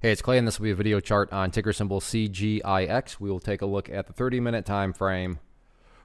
Hey, it's Clay, and this will be a video chart on ticker symbol CGIX. We will take a look at the 30-minute time frame.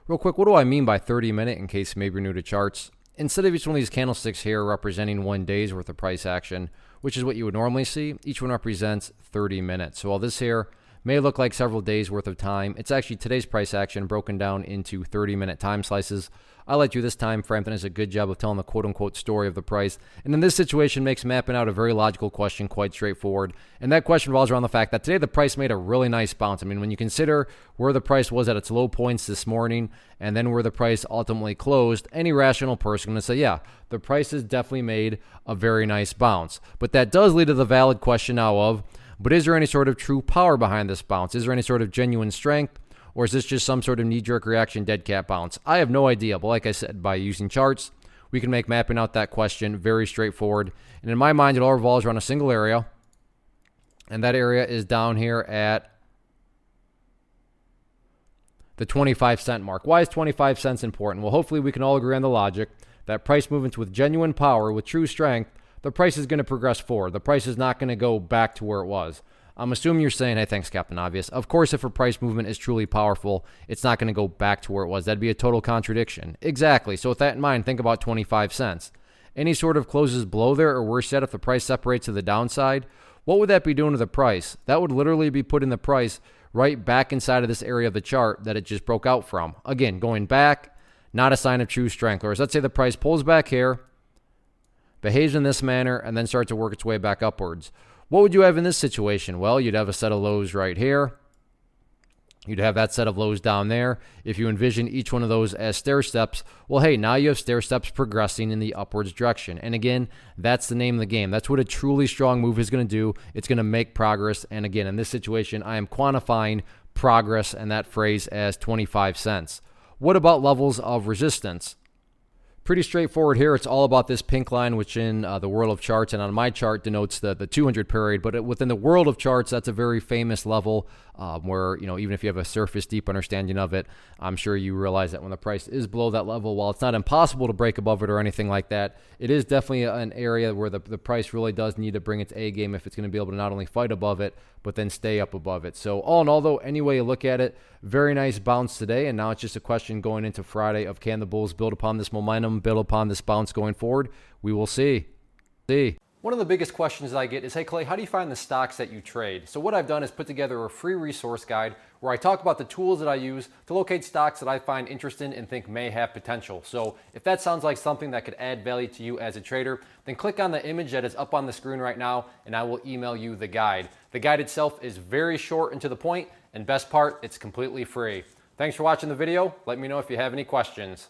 Real quick, what do I mean by 30-minute in case maybe you're new to charts? Instead of each one of these candlesticks here representing 1 day's worth of price action, which is what you would normally see, each one represents 30 minutes. So while this here may look like several days worth of time, it's actually today's price action broken down into 30-minute time slices. I like you this time frame that does a good job of telling the quote-unquote story of the price. And in this situation makes mapping out a very logical question quite straightforward. And that question revolves around the fact that today the price made a really nice bounce. I mean, when you consider where the price was at its low points this morning and then where the price ultimately closed, any rational person is going to say, yeah, the price has definitely made a very nice bounce. But that does lead to the valid question now of, but is there any sort of true power behind this bounce? Is there any sort of genuine strength? Or is this just some sort of knee-jerk reaction dead cat bounce? I have no idea, but like I said, by using charts, we can make mapping out that question very straightforward. And in my mind, it all revolves around a single area, and that area is down here at the 25-cent mark. Why is 25 cents important? Well, hopefully we can all agree on the logic that price movements with genuine power, with true strength, the price is going to progress forward. The price is not going to go back to where it was. I'm assuming you're saying, hey, thanks, Captain Obvious. Of course, if a price movement is truly powerful, it's not going to go back to where it was. That'd be a total contradiction. Exactly. So with that in mind, think about 25 cents. Any sort of closes below there, or worse yet, if the price separates to the downside, what would that be doing to the price? That would literally be putting the price right back inside of this area of the chart that it just broke out from. Again, going back, not a sign of true strength. Whereas let's say the price pulls back here, behaves in this manner, and then starts to work its way back upwards. What would you have in this situation? Well, you'd have a set of lows right here. You'd have that set of lows down there. If you envision each one of those as stair steps, well, hey, now you have stair steps progressing in the upwards direction. And again, that's the name of the game. That's what a truly strong move is going to do. It's going to make progress. And again, in this situation, I am quantifying progress and that phrase as 25 cents. What about levels of resistance? Pretty straightforward here. It's all about this pink line, which in the world of charts and on my chart denotes the 200 period. But within the world of charts, that's a very famous level where, even if you have a surface deep understanding of it, I'm sure you realize that when the price is below that level, while it's not impossible to break above it or anything like that, it is definitely an area where the price really does need to bring its A game if it's going to be able to not only fight above it, but then stay up above it. So all in all, though, any way you look at it, very nice bounce today. And now it's just a question going into Friday of, can the bulls build upon this momentum, build upon this bounce going forward? We will see. One of the biggest questions that I get is, hey, Clay, how do you find the stocks that you trade? So what I've done is put together a free resource guide where I talk about the tools that I use to locate stocks that I find interesting and think may have potential. So if that sounds like something that could add value to you as a trader, then click on the image that is up on the screen right now, and I will email you the guide. The guide itself is very short and to the point, and best part, it's completely free. Thanks for watching the video. Let me know if you have any questions.